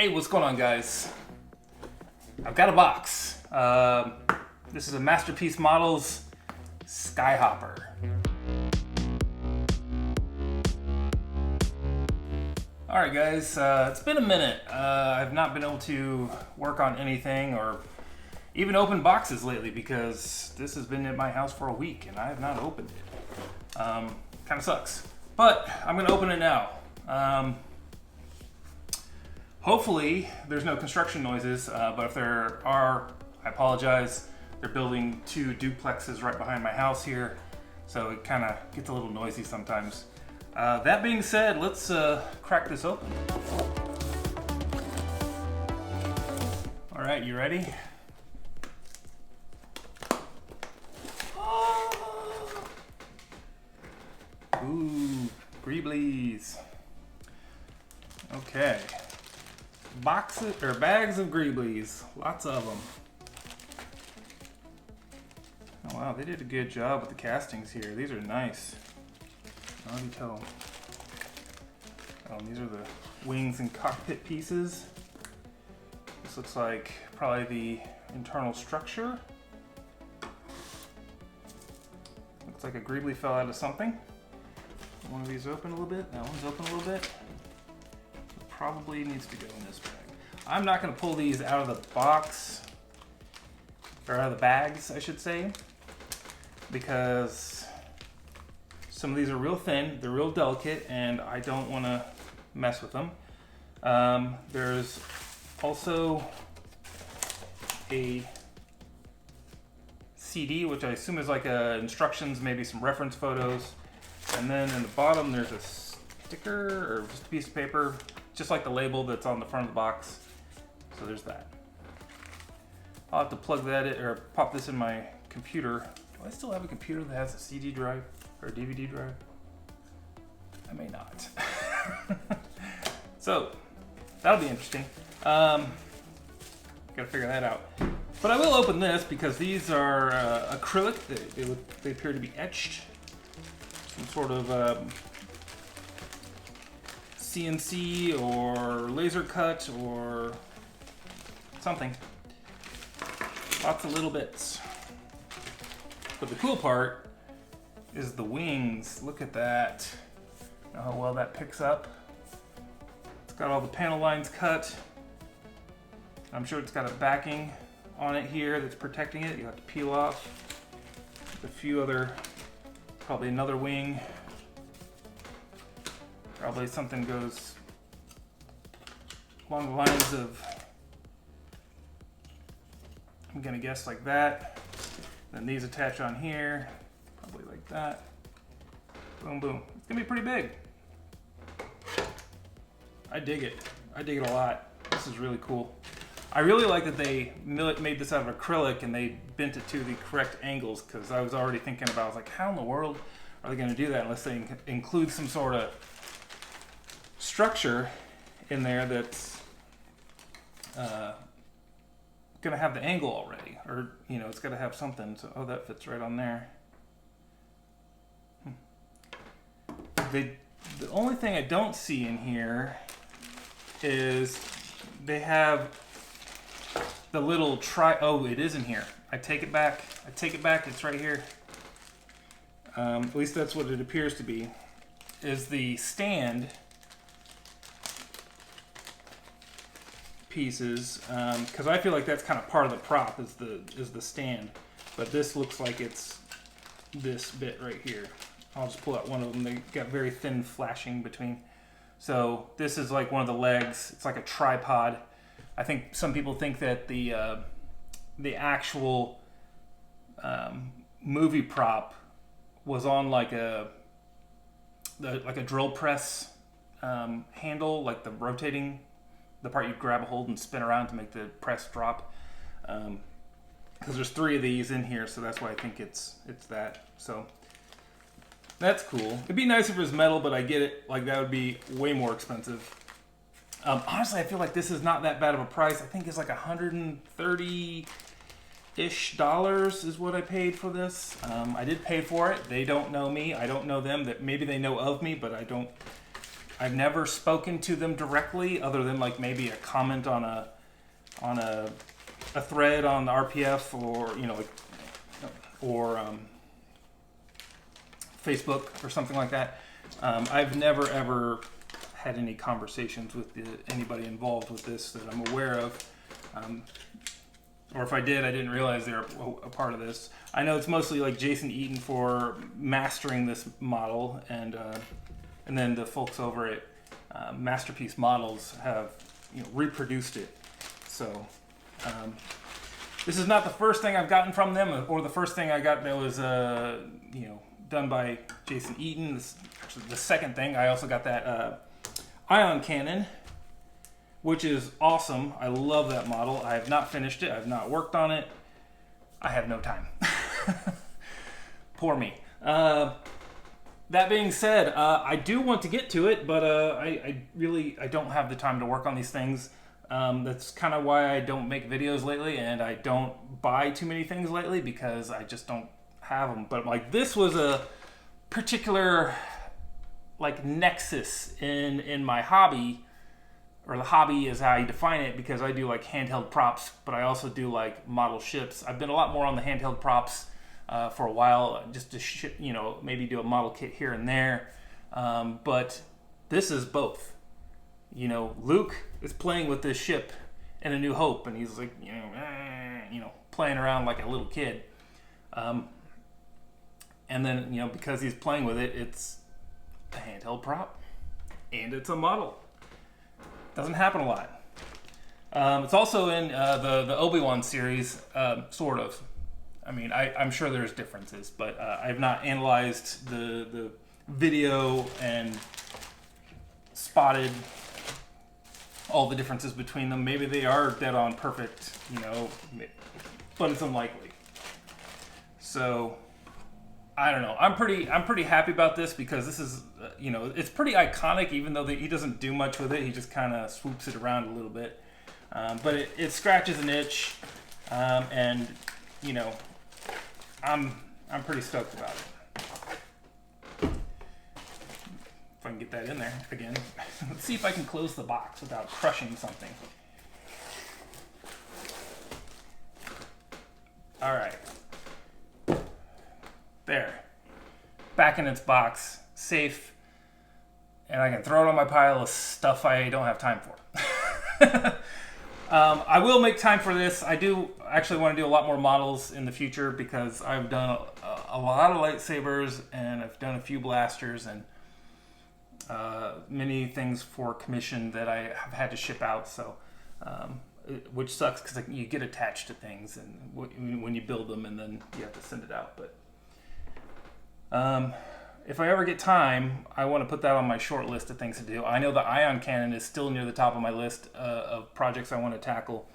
Hey, what's going on, guys? I've got a box. This is a Masterpiece Models Skyhopper. Alright guys, it's been a minute. I've not been able to work on anything or even open boxes lately because this has been at my house for a week and I have not opened it. Kind of sucks. But I'm going to open it now. Hopefully there's no construction noises, but if there are, I apologize. They're building two duplexes right behind my house here, so it kind of gets a little noisy sometimes. That being said, let's crack this open. All right, you ready? Ooh, Greeblies. Okay. Boxes or bags of Greeblies, lots of them. Oh wow, they did a good job with the castings here. These are nice. How do you tell? Oh, these are the wings and cockpit pieces. This looks like probably the internal structure. Looks like a Greebly fell out of something. One of these open a little bit. That one's open a little bit. Probably needs to go in this bag. I'm not going to pull these out of the box, or out of the bags, I should say, because some of these are real thin, they're real delicate, and I don't want to mess with them. There's also a CD, which I assume is like instructions, maybe some reference photos, and then in the bottom there's a sticker or just a piece of paper, just like the label that's on the front of the box. So there's that. I'll have to plug that in, or pop this in my computer. Do I still have a computer that has a CD drive or a DVD drive? I may not. So that'll be interesting. Gotta figure that out. But I will open this because these are acrylic. They appear to be etched. Some sort of CNC or laser cut or something. Lots of little bits. But the cool part is the wings. Look at that. Know how well that picks up. It's got all the panel lines cut. I'm sure it's got a backing on it here that's protecting it. You have to peel off. A few other, probably another wing. Probably something goes along the lines of, I'm gonna guess like that. Then these attach on here, probably like that. Boom, boom. It's gonna be pretty big. I dig it. I dig it a lot. This is really cool. I really like that they made this out of acrylic and they bent it to the correct angles, because I was already thinking about, I was like, how in the world are they gonna do that unless they include some sort of structure in there that's gonna have the angle already, or it's gotta have something. So that fits right on there. The only thing I don't see in here is they have the little oh, it is in here. I take it back. It's right here. At least that's what it appears to be. Is the stand pieces, because I feel like that's kind of part of the prop is the stand, but this looks like it's this bit right here. I'll just pull out one of them. They got very thin flashing between. So this is like one of the legs. It's like a tripod. I think some people think that the actual movie prop was on like a drill press handle, like the rotating. The part you grab a hold and spin around to make the press drop. Because there's 3 of these in here, so that's why I think it's that. So that's cool. It'd be nice if it was metal, but I get it. Like, that would be way more expensive. Honestly, I feel like this is not that bad of a price. I think it's like $130-ish is what I paid for this. I did pay for it. They don't know me. I don't know them. That maybe they know of me, but I don't I've never spoken to them directly, other than like maybe a comment on a thread on the RPF, or Facebook or something like that. I've never ever had any conversations with anybody involved with this that I'm aware of. Or if I did, I didn't realize they were a part of this. I know it's mostly like Jason Eaton for mastering this model, and then the folks over at Masterpiece Models have reproduced it. So this is not the first thing I've gotten from them, or the first thing I got that was done by Jason Eaton. This is actually the second thing. I also got that ion cannon, which is awesome. I love that model. I have not finished it. I've not worked on it. I have no time. Poor me. That being said, I do want to get to it, but I don't have the time to work on these things. That's kind of why I don't make videos lately, and I don't buy too many things lately, because I just don't have them. But like, this was a particular like nexus in my hobby, or the hobby is how you define it, because I do like handheld props, but I also do like model ships. I've been a lot more on the handheld props for a while, just to maybe do a model kit here and there. But this is both. Luke is playing with this ship in A New Hope, and he's like, playing around like a little kid. And then, because he's playing with it, it's a handheld prop, and it's a model. Doesn't happen a lot. It's also in the Obi-Wan series, sort of. I mean, I'm sure there's differences, but I have not analyzed the video and spotted all the differences between them. Maybe they are dead on perfect, but it's unlikely. So I don't know. I'm pretty happy about this, because this is it's pretty iconic, even though he doesn't do much with it. He just kind of swoops it around a little bit, but it scratches an itch, and I'm pretty stoked about it. If I can get that in there again. Let's see if I can close the box without crushing something. All right. There. Back in its box, safe, and I can throw it on my pile of stuff I don't have time for. I will make time for this. I do actually want to do a lot more models in the future, because I've done a lot of lightsabers, and I've done a few blasters, and many things for commission that I have had to ship out. So, which sucks, because you get attached to things, and when you build them, and then you have to send it out. But if I ever get time, I want to put that on my short list of things to do. I know the ion cannon is still near the top of my list of projects I want to tackle.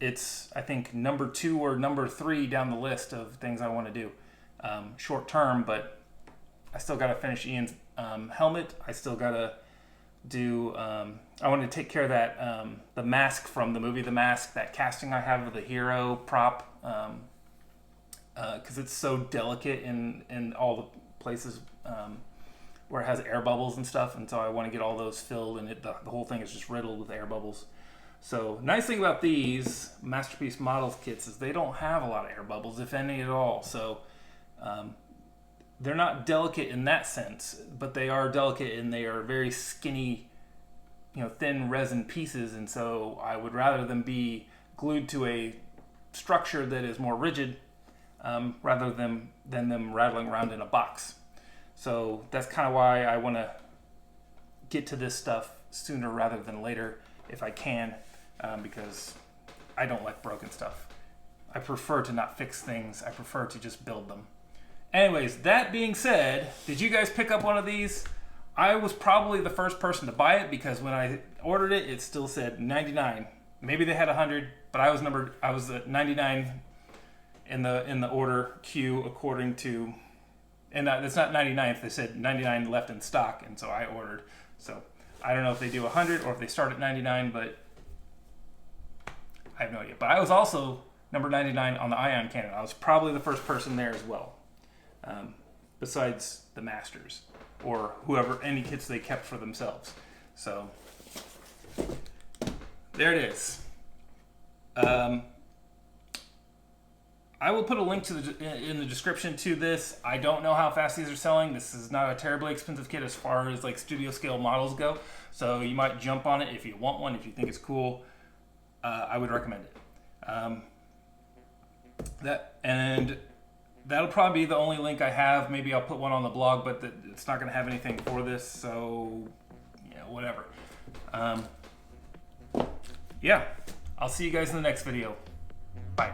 It's, I think, number 2 or number 3 down the list of things I want to do short term, but I still got to finish Ian's helmet. I still got to do, I want to take care of that, the mask from the movie The Mask, that casting I have of the hero prop, because it's so delicate in all the places where it has air bubbles and stuff, and so I want to get all those filled, and the whole thing is just riddled with air bubbles. So, nice thing about these Masterpiece Models kits is they don't have a lot of air bubbles, if any at all. So, they're not delicate in that sense, but they are delicate, and they are very skinny, thin resin pieces, and so I would rather them be glued to a structure that is more rigid, rather than them rattling around in a box. So that's kind of why I want to get to this stuff sooner rather than later, if I can, because I don't like broken stuff. I prefer to not fix things. I prefer to just build them. Anyways, that being said, did you guys pick up one of these? I was probably the first person to buy it, because when I ordered it, it still said 99. Maybe they had 100, but I was at 99 in the order queue, according to, and it's not 99th. They said 99 left in stock, and so I ordered. So I don't know if they do 100 or if they start at 99, but I have no idea. But I was also number 99 on the ion cannon. I was probably the first person there as well. besides the Masters or whoever, any kits they kept for themselves. So there it is. I will put a link to in the description to this. I don't know how fast these are selling. This is not a terribly expensive kit as far as like studio scale models go. So you might jump on it if you want one, if you think it's cool. I would recommend it. That'll probably be the only link I have. Maybe I'll put one on the blog, but it's not going to have anything for this. So yeah, whatever. Yeah, I'll see you guys in the next video. Bye.